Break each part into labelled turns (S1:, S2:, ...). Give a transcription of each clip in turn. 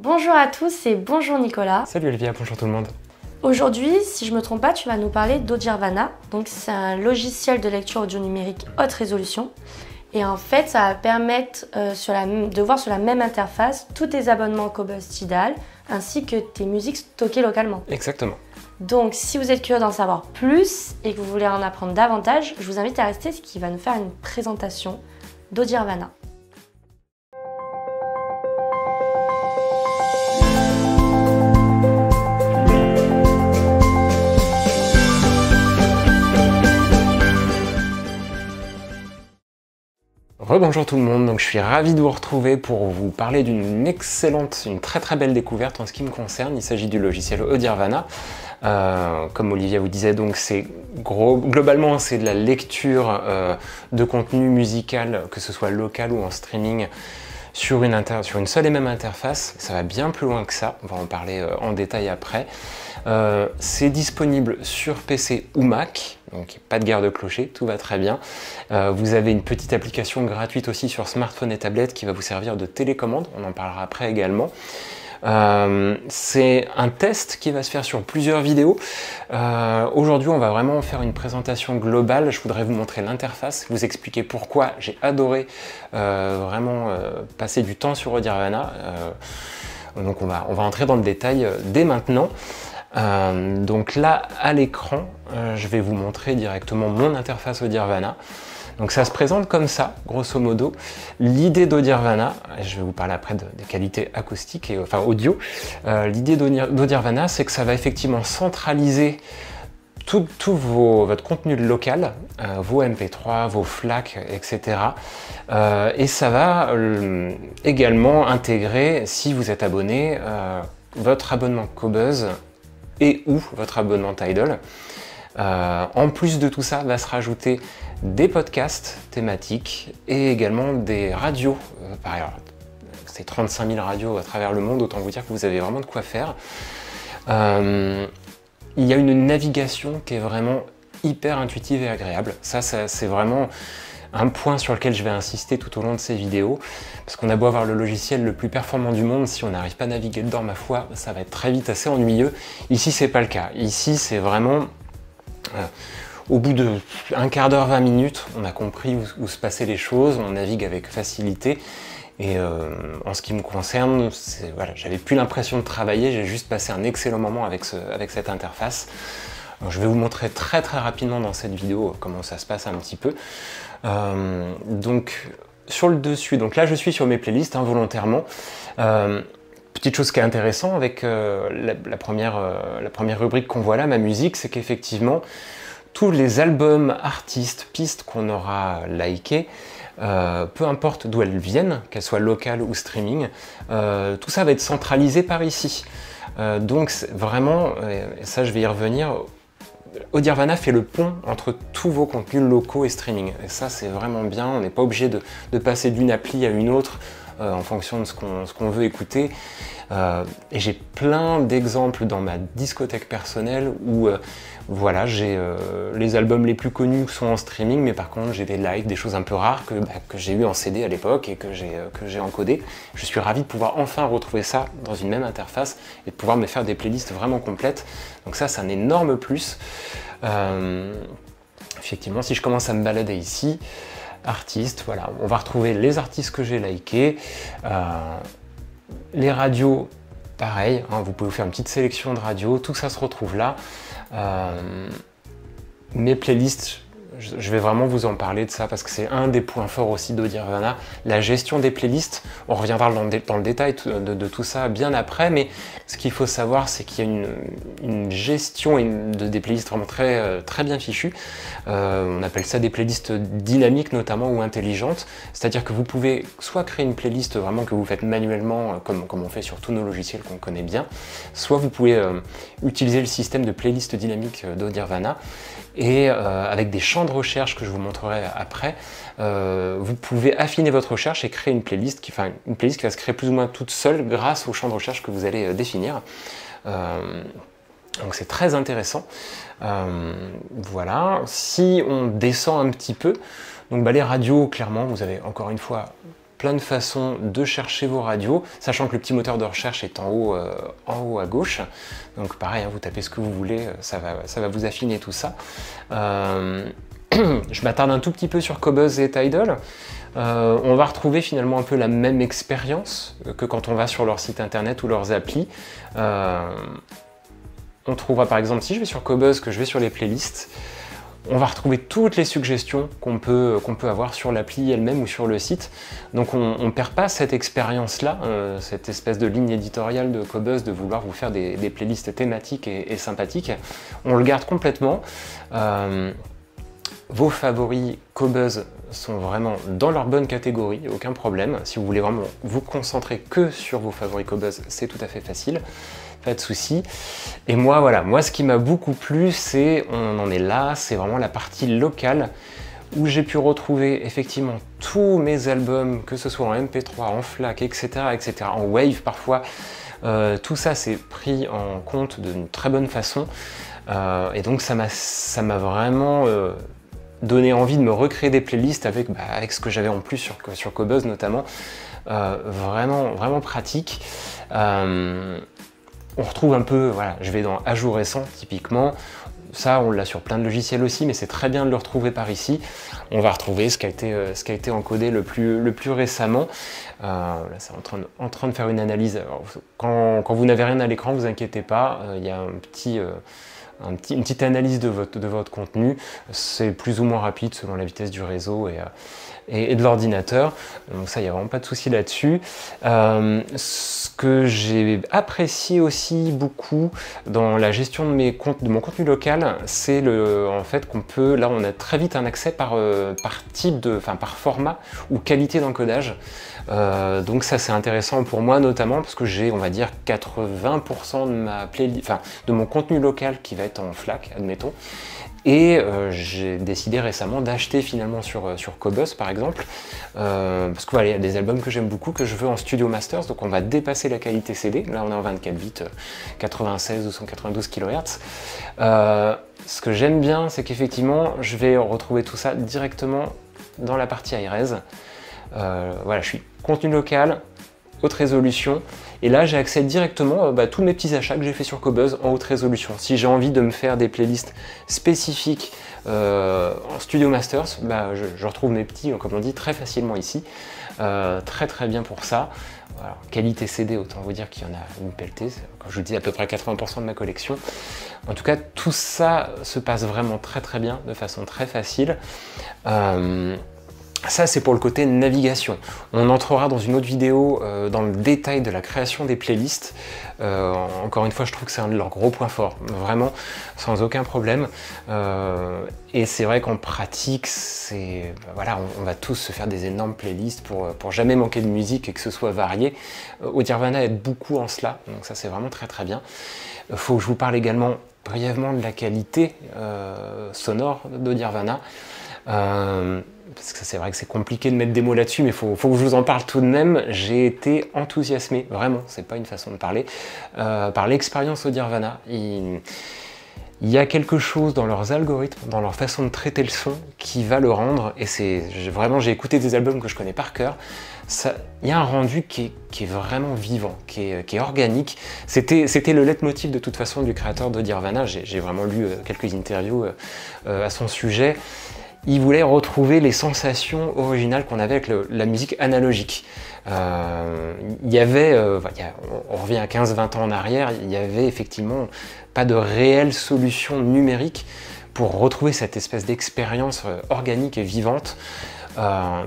S1: Bonjour à tous et bonjour Nicolas.
S2: Salut Olivia, bonjour tout le monde.
S1: Aujourd'hui, si je ne me trompe pas, tu vas nous parler d'Audirvana. Donc c'est un logiciel de lecture audio numérique haute résolution. Et en fait, ça va permettre de voir sur la même interface tous tes abonnements Qobuz Tidal ainsi que tes musiques stockées localement.
S2: Exactement.
S1: Donc si vous êtes curieux d'en savoir plus et que vous voulez en apprendre davantage, je vous invite à rester ce qui va nous faire une présentation d'Audirvana.
S2: Rebonjour tout le monde, donc je suis ravi de vous retrouver pour vous parler d'une très belle découverte en ce qui me concerne. Il s'agit du logiciel Audirvana. Comme Olivia vous disait, donc globalement c'est de la lecture de contenu musical, que ce soit local ou en streaming, sur une seule et même interface. Ça va bien plus loin que ça, on va en parler en détail après. C'est disponible sur PC ou Mac, donc pas de guerre de clocher, tout va très bien. Vous avez une petite application gratuite aussi sur smartphone et tablette qui va vous servir de télécommande, on en parlera après également. C'est un test qui va se faire sur plusieurs vidéos. Aujourd'hui, on va vraiment faire une présentation globale. Je voudrais vous montrer l'interface, vous expliquer pourquoi j'ai adoré passer du temps sur Audirvana. Donc on va entrer dans le détail dès maintenant. Donc là, à l'écran, je vais vous montrer directement mon interface Audirvana. Donc ça se présente comme ça, grosso modo. L'idée d'Audirvana, je vais vous parler après des qualités acoustiques, enfin audio. L'idée d'Audirvana, c'est que ça va effectivement centraliser tout votre contenu local, vos MP3, vos FLAC, etc. Et ça va également intégrer, si vous êtes abonné, votre abonnement Qobuz et ou votre abonnement Tidal. En plus de tout ça, va se rajouter des podcasts thématiques et également des radios. C'est 35 000 radios à travers le monde, autant vous dire que vous avez vraiment de quoi faire. Il y a une navigation qui est vraiment hyper intuitive et agréable. Ça c'est vraiment un point sur lequel je vais insister tout au long de ces vidéos, parce qu'on a beau avoir le logiciel le plus performant du monde, si on n'arrive pas à naviguer dedans, ma foi, ça va être très vite assez ennuyeux. Ici, c'est pas le cas. Ici, c'est vraiment... au bout de un quart d'heure, 20 minutes, on a compris où se passaient les choses, on navigue avec facilité. Et en ce qui me concerne, voilà, j'avais plus l'impression de travailler, j'ai juste passé un excellent moment avec cette interface. Alors, je vais vous montrer très rapidement dans cette vidéo comment ça se passe un petit peu. Donc sur le dessus, donc là je suis sur mes playlists volontairement. Petite chose qui est intéressante avec la première rubrique qu'on voit là, ma musique, c'est qu'effectivement tous les albums, artistes, pistes qu'on aura likés, peu importe d'où elles viennent, qu'elles soient locales ou streaming, tout ça va être centralisé par ici. Donc vraiment, et ça je vais y revenir, Audirvana fait le pont entre tous vos contenus locaux et streaming. Et ça c'est vraiment bien, on n'est pas obligé de passer d'une appli à une autre en fonction de ce qu'on veut écouter. Et j'ai plein d'exemples dans ma discothèque personnelle où voilà, j'ai les albums les plus connus sont en streaming, mais par contre j'ai des lives, des choses un peu rares que j'ai eu en CD à l'époque et que j'ai encodé. Je suis ravi de pouvoir enfin retrouver ça dans une même interface et de pouvoir me faire des playlists vraiment complètes. Donc ça, c'est un énorme plus. Effectivement, si je commence à me balader ici, artistes, voilà, on va retrouver les artistes que j'ai likés, les radios, pareil, vous pouvez vous faire une petite sélection de radios, tout ça se retrouve là. Mes playlists, je vais vraiment vous en parler de ça parce que c'est un des points forts aussi d'Audirvana, la gestion des playlists. On reviendra dans le détail de tout ça bien après, mais ce qu'il faut savoir, c'est qu'il y a une gestion des playlists vraiment très bien fichues. On appelle ça des playlists dynamiques notamment ou intelligentes, c'est-à-dire que vous pouvez soit créer une playlist vraiment que vous faites manuellement, comme on fait sur tous nos logiciels qu'on connaît bien, soit vous pouvez utiliser le système de playlist dynamique d'Audirvana. Et avec des champs de recherche que je vous montrerai après, vous pouvez affiner votre recherche et créer une playlist qui va se créer plus ou moins toute seule grâce aux champs de recherche que vous allez définir. Donc c'est très intéressant. Voilà. Si on descend un petit peu, donc les radios, clairement, vous avez encore une fois plein de façons de chercher vos radios, sachant que le petit moteur de recherche est en haut à gauche. Donc pareil, hein, vous tapez ce que vous voulez, ça va vous affiner tout ça. Je m'attarde un tout petit peu sur Qobuz et Tidal. On va retrouver finalement un peu la même expérience que quand on va sur leur site internet ou leurs applis. On trouvera par exemple, si je vais sur Qobuz, que je vais sur les playlists, on va retrouver toutes les suggestions qu'on peut avoir sur l'appli elle-même ou sur le site. Donc on ne perd pas cette expérience-là, cette espèce de ligne éditoriale de Qobuz de vouloir vous faire des playlists thématiques et sympathiques. On le garde complètement. Vos favoris Qobuz sont vraiment dans leur bonne catégorie, aucun problème. Si vous voulez vraiment vous concentrer que sur vos favoris Qobuz, c'est tout à fait facile, pas de souci. Et moi, voilà, moi ce qui m'a beaucoup plu, c'est, on en est là, c'est vraiment la partie locale où j'ai pu retrouver effectivement tous mes albums, que ce soit en MP3, en FLAC, etc., en Wave parfois. Tout ça c'est pris en compte d'une très bonne façon. Et donc ça m'a vraiment donné envie de me recréer des playlists avec ce que j'avais en plus sur Qobuz notamment. Vraiment pratique. On retrouve un peu, voilà, je vais dans Ajout récent typiquement. Ça, on l'a sur plein de logiciels aussi, mais c'est très bien de le retrouver par ici. On va retrouver ce qui a été encodé le plus récemment. Là, c'est en train de faire une analyse. Alors, quand vous n'avez rien à l'écran, vous inquiétez pas, il y a une petite analyse de votre contenu. C'est plus ou moins rapide selon la vitesse du réseau et de l'ordinateur. Donc ça, il n'y a vraiment pas de souci là-dessus. Ce que j'ai apprécié aussi beaucoup dans la gestion de mon contenu local, c'est en fait qu'on peut, là on a très vite un accès par par format ou qualité d'encodage. Donc ça c'est intéressant pour moi notamment parce que j'ai, on va dire, 80% de ma playlist, de mon contenu local qui va être en FLAC, admettons. Et j'ai décidé récemment d'acheter finalement sur Qobuz par exemple, parce que voilà, il y a des albums que j'aime beaucoup, que je veux en Studio Masters, donc on va dépasser la qualité CD, là on est en 24 bits, 96 ou 192 kHz. Ce que j'aime bien, c'est qu'effectivement, je vais retrouver tout ça directement dans la partie iRes. Voilà, je suis contenu local, haute résolution, et là j'ai accès directement à tous mes petits achats que j'ai fait sur Qobuz en haute résolution. Si j'ai envie de me faire des playlists spécifiques en Studio Masters, je retrouve mes petits, comme on dit, très facilement ici. Très bien pour ça. Alors, qualité CD, autant vous dire qu'il y en a une pelletée, comme je vous dis, à peu près 80% de ma collection. En tout cas, tout ça se passe vraiment très bien, de façon très facile. Ça, c'est pour le côté navigation. On entrera dans une autre vidéo dans le détail de la création des playlists. Encore une fois, je trouve que c'est un de leurs gros points forts, vraiment, sans aucun problème. Et c'est vrai qu'en pratique, voilà, on va tous se faire des énormes playlists pour jamais manquer de musique et que ce soit varié. Audirvana aide beaucoup en cela, donc ça c'est vraiment très bien. Il faut que je vous parle également brièvement de la qualité sonore d'Audirvana. Parce que c'est vrai que c'est compliqué de mettre des mots là-dessus, mais il faut que je vous en parle tout de même. J'ai été enthousiasmé, vraiment, c'est pas une façon de parler, par l'expérience Audirvana. Il y a quelque chose dans leurs algorithmes, dans leur façon de traiter le son qui va le rendre, et j'ai écouté des albums que je connais par cœur. Il y a un rendu qui est vraiment vivant, qui est organique. C'était le leitmotiv de toute façon du créateur d'Audirvana. J'ai vraiment lu quelques interviews à son sujet. Il voulait retrouver les sensations originales qu'on avait avec la musique analogique. Il y avait, on revient à 15-20 ans en arrière, il y avait effectivement pas de réelle solution numérique pour retrouver cette espèce d'expérience organique et vivante.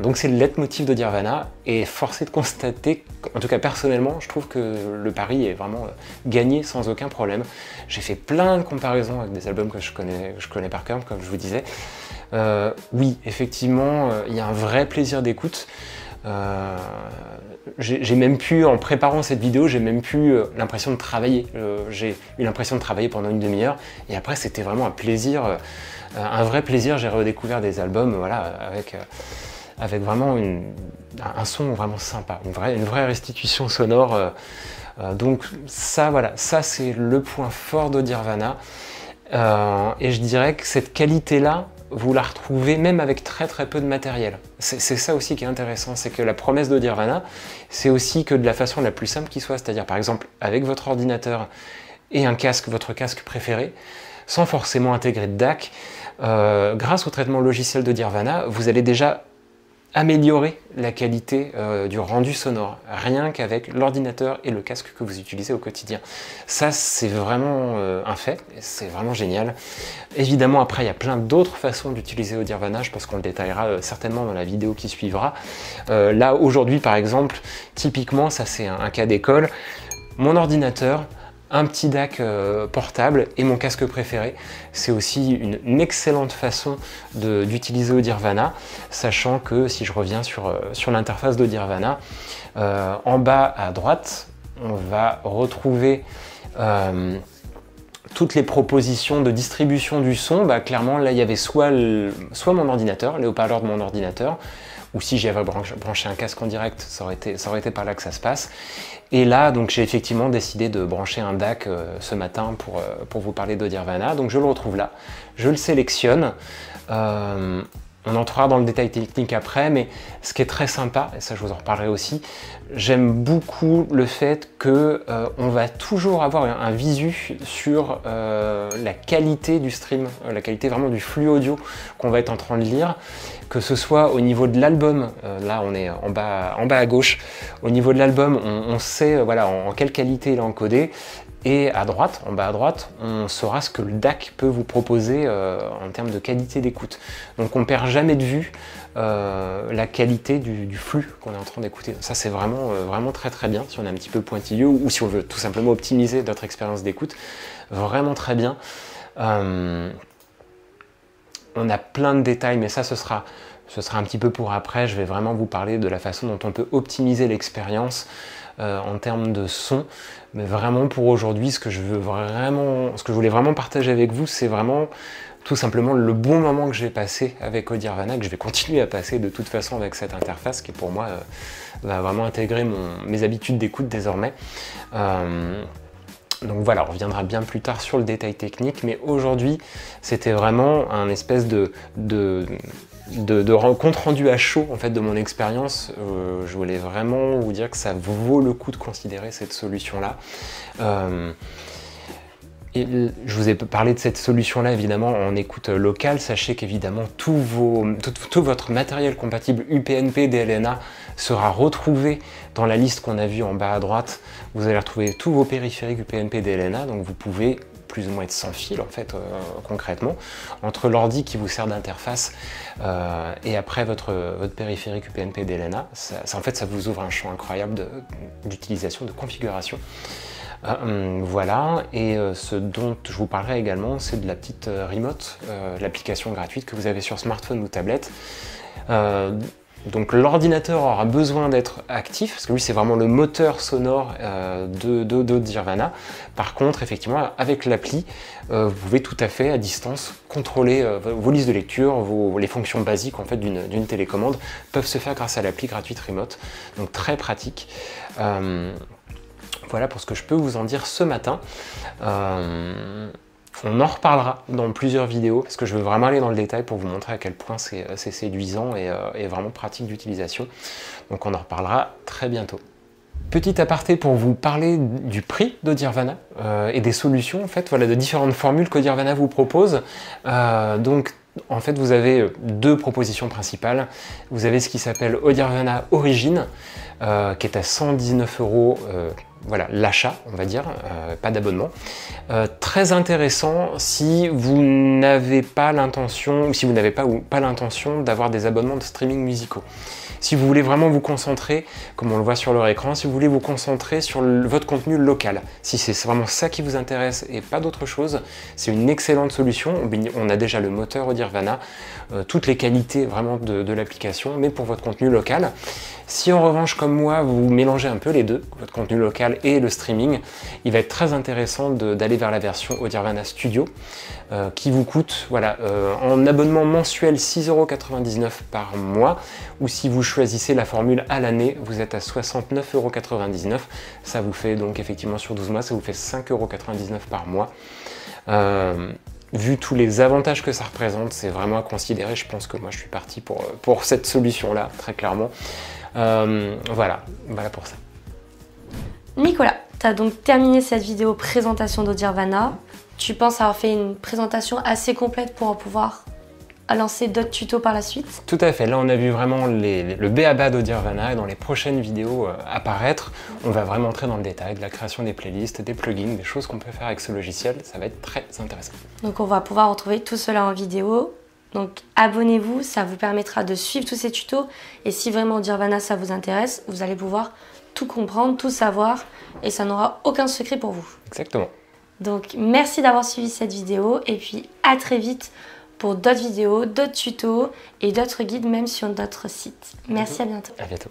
S2: Donc c'est le leitmotiv d'Audirvana, et force est de constater, en tout cas personnellement, je trouve que le pari est vraiment gagné sans aucun problème. J'ai fait plein de comparaisons avec des albums que je connais par cœur, comme je vous disais. Oui, effectivement, il y a un vrai plaisir d'écoute. J'ai même pu, en préparant cette vidéo, j'ai même pu l'impression de travailler. J'ai eu l'impression de travailler pendant une demi-heure, et après c'était vraiment un plaisir, un vrai plaisir. J'ai redécouvert des albums, voilà, avec vraiment un son vraiment sympa, une vraie restitution sonore. Donc ça, voilà, ça c'est le point fort d'Audirvana. Et je dirais que cette qualité-là, vous la retrouvez même avec très très peu de matériel. C'est ça aussi qui est intéressant, c'est que la promesse d'Audirvana, c'est aussi que de la façon la plus simple qui soit, c'est-à-dire par exemple avec votre ordinateur et un casque, votre casque préféré, sans forcément intégrer de DAC, grâce au traitement logiciel d'Audirvana, vous allez déjà améliorer la qualité du rendu sonore, rien qu'avec l'ordinateur et le casque que vous utilisez au quotidien. Ça, c'est vraiment un fait, c'est vraiment génial. Évidemment, après, il y a plein d'autres façons d'utiliser Audirvana, je pense qu'on le détaillera certainement dans la vidéo qui suivra. Là, aujourd'hui, par exemple, typiquement, ça c'est un cas d'école, mon ordinateur, un petit DAC portable et mon casque préféré. C'est aussi une excellente façon d'utiliser Audirvana, sachant que si je reviens sur l'interface d'Audirvana, en bas à droite, on va retrouver toutes les propositions de distribution du son. Bah, clairement, là, il y avait soit mon ordinateur, les haut-parleurs de mon ordinateur, ou si j'avais branché un casque en direct, ça aurait été par là que ça se passe. Et là, donc j'ai effectivement décidé de brancher un DAC ce matin pour vous parler d'Audirvana. Donc je le retrouve là, je le sélectionne. On entrera dans le détail technique après, mais ce qui est très sympa, et ça je vous en reparlerai aussi, j'aime beaucoup le fait que on va toujours avoir un visu sur la qualité du stream, la qualité vraiment du flux audio qu'on va être en train de lire, que ce soit au niveau de l'album, là on est en bas à gauche, au niveau de l'album on sait voilà, en quelle qualité il est encodé, et à droite, en bas à droite, on saura ce que le DAC peut vous proposer en termes de qualité d'écoute. Donc on ne perd jamais de vue la qualité du flux qu'on est en train d'écouter. Ça c'est vraiment très très bien si on est un petit peu pointilleux ou si on veut tout simplement optimiser notre expérience d'écoute. Vraiment très bien. On a plein de détails, mais ça ce sera un petit peu pour après. Je vais vraiment vous parler de la façon dont on peut optimiser l'expérience en termes de son, mais vraiment pour aujourd'hui, ce que je voulais vraiment partager avec vous, c'est vraiment tout simplement le bon moment que j'ai passé avec Audirvana, que je vais continuer à passer de toute façon avec cette interface qui pour moi va vraiment intégrer mes habitudes d'écoute désormais. Donc voilà, on reviendra bien plus tard sur le détail technique, mais aujourd'hui c'était vraiment un espèce de compte rendu à chaud en fait de mon expérience. Je voulais vraiment vous dire que ça vaut le coup de considérer cette solution là. Et je vous ai parlé de cette solution là évidemment en écoute locale. Sachez qu'évidemment tout votre matériel compatible UPnP DLNA sera retrouvé dans la liste qu'on a vue en bas à droite. Vous allez retrouver tous vos périphériques UPnP DLNA, donc vous pouvez plus ou moins être sans fil en fait concrètement entre l'ordi qui vous sert d'interface et après votre périphérique UPnP DLNA. En fait ça vous ouvre un champ incroyable d'utilisation, de configuration. Voilà, et ce dont je vous parlerai également, c'est de la petite Remote, l'application gratuite que vous avez sur smartphone ou tablette. Donc l'ordinateur aura besoin d'être actif, parce que lui c'est vraiment le moteur sonore d'Audirvana. Par contre, effectivement, avec l'appli, vous pouvez tout à fait à distance contrôler vos listes de lecture, les fonctions basiques en fait, d'une télécommande peuvent se faire grâce à l'appli gratuite Remote. Donc très pratique. Voilà pour ce que je peux vous en dire ce matin. On en reparlera dans plusieurs vidéos parce que je veux vraiment aller dans le détail pour vous montrer à quel point c'est séduisant et vraiment pratique d'utilisation. Donc on en reparlera très bientôt. Petit aparté pour vous parler du prix d'Audirvana et des solutions en fait, voilà, de différentes formules qu'Audirvana vous propose. Donc en fait vous avez deux propositions principales. Vous avez ce qui s'appelle Audirvana Origin qui est à 119 €. Voilà, l'achat, on va dire, pas d'abonnement. Très intéressant si vous n'avez pas l'intention, ou si vous n'avez pas l'intention d'avoir des abonnements de streaming musicaux. Si vous voulez vraiment vous concentrer, comme on le voit sur leur écran, si vous voulez vous concentrer sur votre contenu local, si c'est vraiment ça qui vous intéresse et pas d'autre chose, c'est une excellente solution. On a déjà le moteur Audirvana, toutes les qualités vraiment de l'application, mais pour votre contenu local. Si en revanche, comme moi, vous mélangez un peu les deux, votre contenu local et le streaming, il va être très intéressant d'aller vers la version Audirvana Studio, qui vous coûte, voilà, en abonnement mensuel 6,99 € par mois, ou si vous choisissez la formule à l'année, vous êtes à 69,99 €. Ça vous fait donc effectivement sur 12 mois, ça vous fait 5,99 € par mois. vu tous les avantages que ça représente, c'est vraiment à considérer. Je pense que moi je suis parti pour cette solution-là, très clairement. Voilà pour ça.
S1: Nicolas, tu as donc terminé cette vidéo présentation d'Audirvana. Tu penses avoir fait une présentation assez complète pour en pouvoir lancer d'autres tutos par la suite?
S2: Tout à fait, là on a vu vraiment le b.a.-ba d'Audirvana et dans les prochaines vidéos à apparaître, on va vraiment entrer dans le détail de la création des playlists, des plugins, des choses qu'on peut faire avec ce logiciel, ça va être très intéressant. Donc
S1: on va pouvoir retrouver tout cela en vidéo, donc abonnez-vous, ça vous permettra de suivre tous ces tutos et si vraiment Audirvana ça vous intéresse, vous allez pouvoir tout comprendre, tout savoir et ça n'aura aucun secret pour vous.
S2: Exactement.
S1: Donc merci d'avoir suivi cette vidéo et puis à très vite pour d'autres vidéos, d'autres tutos et d'autres guides même sur notre site. Merci, à bientôt.
S2: À bientôt.